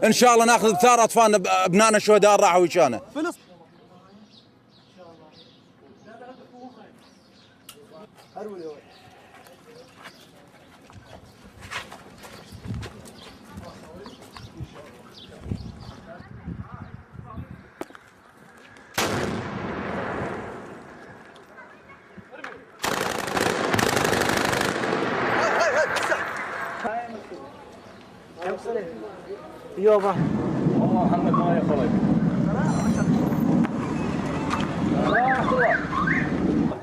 ان شاء الله ناخذ بثار اطفالنا ابنائنا الشهداء راحوا وشانه. يابا والله محمد ما يخرج.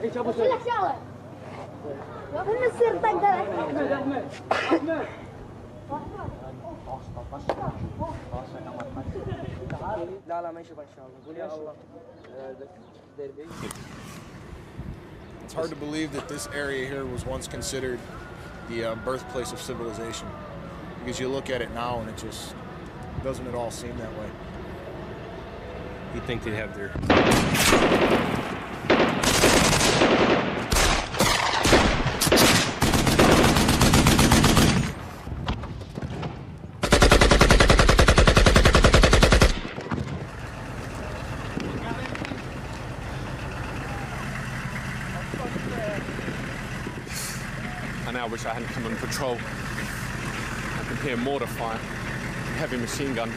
هيك ابو سيف. لك شغله. من السير طق احمد. لا ما يشوف ان شاء الله. قول يا الله. It's hard to believe that this area here was once considered the birthplace of civilization, because you look at it now and it just doesn't at all seem that way. You'd think they'd have their... I now wish I hadn't come on patrol. I can hear mortar fire, heavy machine gun.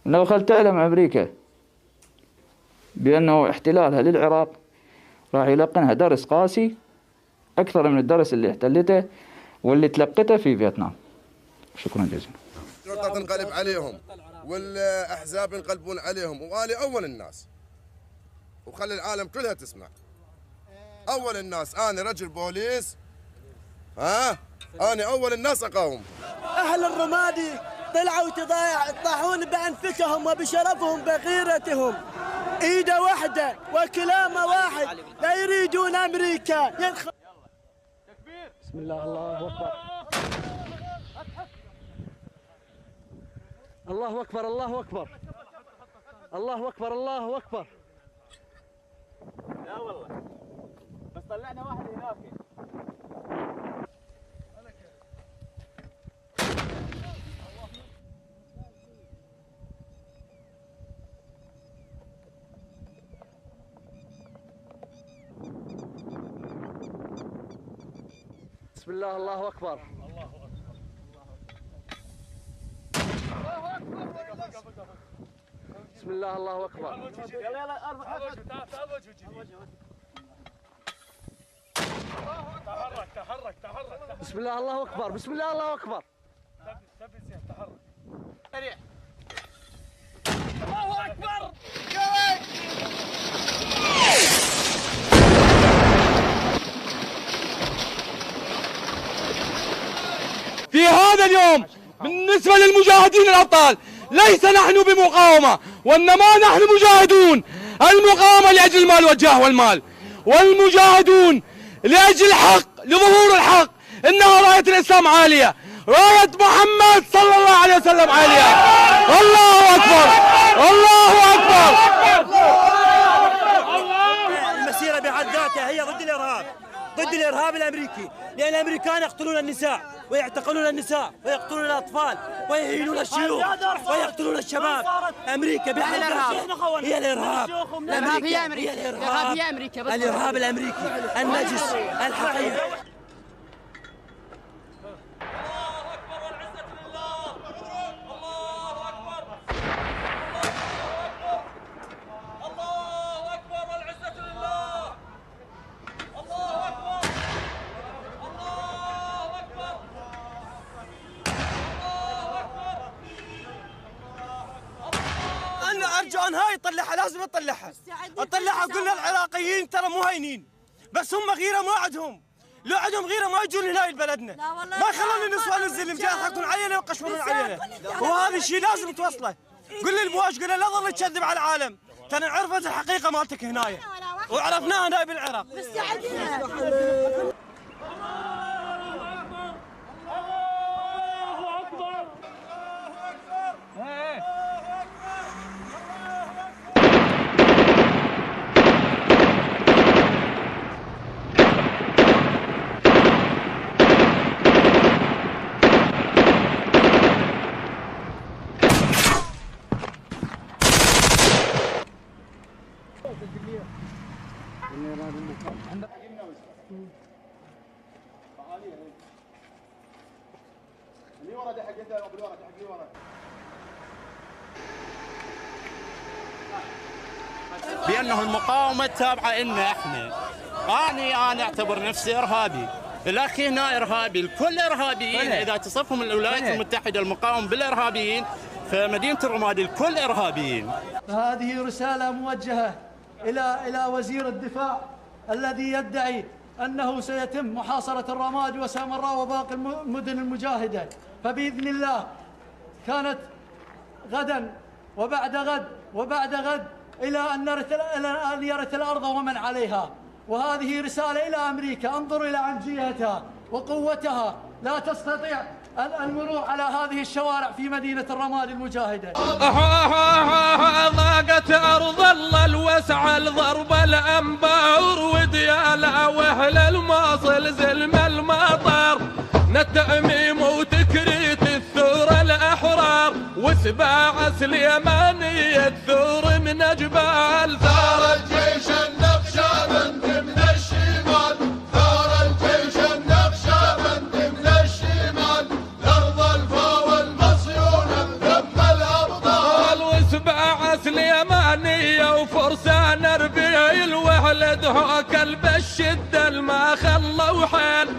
لو خل تعلم أمريكا بأنه احتلالها للعراق راح يلقنها درس قاسي أكثر من الدرس اللي احتلته واللي تلقته في فيتنام. شكرا جزيلا. الشرطة تنقلب عليهم والأحزاب ينقلبون عليهم، وأنا أول الناس وخلي العالم كلها تسمع. أول الناس أنا رجل بوليس، أنا أول الناس أقاوم. أهل الرمادي طلعوا يطاحون بأنفسهم وبشرفهم بغيرتهم، إيده واحدة وكلامه واحد، لا يريدون أمريكا. بسم الله الله أكبر. الله أكبر الله أكبر الله أكبر الله أكبر. لا والله بس طلعنا واحد هناك. بسم الله الله أكبر. بسم الله الله أكبر. تحرك. بسم الله الله أكبر. بسم الله الله أكبر. تحرك. الله أكبر. في هذا اليوم بالنسبة للمجاهدين الأبطال ليس نحن بمقاومة، وإنما نحن مجاهدون. المقاومة لأجل المال والجاه والمال، والمجاهدون لأجل الحق، لظهور الحق. إنها راية الإسلام عالية، راية محمد صلى الله عليه وسلم عالية. الله أكبر الله أكبر. المسيرة بحد ذاتها هي ضد الإرهاب، ضد الإرهاب الأمريكي، لأن الأمريكان يقتلون النساء ويعتقلون النساء ويقتلون الأطفال ويهينون الشيوخ ويقتلون الشباب. أمريكا بحد ذاتها هي الإرهاب. الإرهاب هي أمريكا. الإرهاب الأمريكي النجس الحقيقي. أرجو أن هاي يطلعها، لازم أطلعها. أقول للعراقيين ترى مو هينين، بس هم غيرة ما عندهم، لو عندهم غيرة ما يجون هنا لبلدنا، ما خلون النسوان الزلم جاي يضحكون علينا ويقشرون علينا، وهذا الشيء لازم توصله. قل للبواش، قل له لا تظل تكذب على العالم، ترى عرفت الحقيقة مالتك هنايا وعرفناها هنا بالعراق. بأنه المقاومة تابعة إلنا إحنا. أنا أعتبر نفسي إرهابي، الأخ هنا إرهابي، الكل إرهابيين. إذا تصفهم الولايات المتحدة المقاومة بالإرهابيين، فمدينة الرمادي الكل إرهابيين. هذه رسالة موجهة إلى وزير الدفاع الذي يدعي أنه سيتم محاصرة الرمادي وسامراء وباقي المدن المجاهدة. فبإذن الله كانت غدا وبعد غد وبعد غد إلى أن يرث الأرض ومن عليها. وهذه رسالة إلى أمريكا، انظروا إلى عنجيتها وقوتها، لا تستطيع المرور على هذه الشوارع في مدينة الرمادي المجاهدة. ضاقت أرض الله الوسع الضرب الأنبار وديالا وأهل الموصل زلم المطر، التأميم وتكريت الثور الأحرار وسباع سليمانية الثور من أجبال. ثار الجيش النقشبند من الشمال، ثار الجيش النقشبند من الشمال، الأرض الفا والمصيون بدم الأبطال وسباع سليمانية وفرسان ربيع وولد كلب الشدة الما خلوا حال.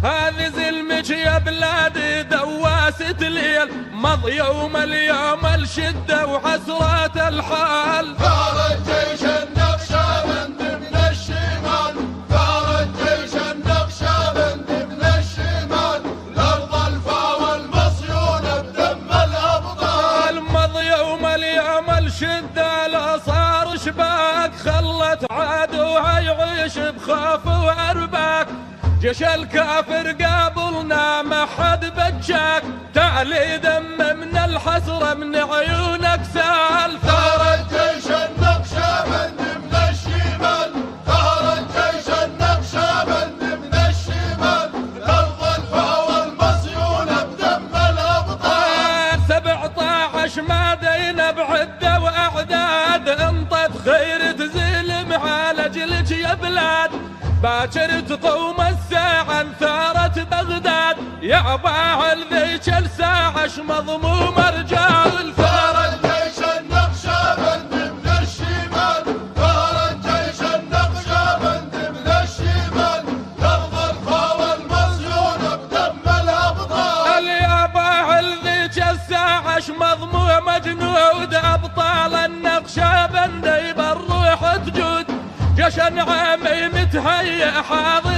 هذه زلمك يا بلادي دواسة ليل، مضى يوم اليوم الشدة وحسرات الحال. ثار الجيش النقشبند من الشمال، ثار الجيش النقشبند من الشمال، الأرض الفا والمصيون بدم الأبطال. مضى يوم اليوم الشدة لا صار شباك، خلت عدوها يعيش بخوف وأرباك. جيش الكافر قابلنا ما حد بجاك، تعلي دم من الحسرة من عيونك سال. ثار الجيش النقشبند من الشمال، ثار الجيش النقشبند من الشمال، الأرض الفا والمصيون بدم الأبطال. 17 مادينا بعدة وأعداد، انطت خير زلم على جلج يا بلاد. باكر تقوم الساعة ثارت بغداد، يا عباها ذيك الساعة مضموم رجال. ثار الجيش النقشبند من الشمال، ثار الجيش النقشبند من الشمال، الأرض الفا والمصيون بدم الأبطال. يا عباها ذيك الساعة مضموم مجنود، أبطال النقشبند بالروح تجود. جيش عامي متهيأ حاضر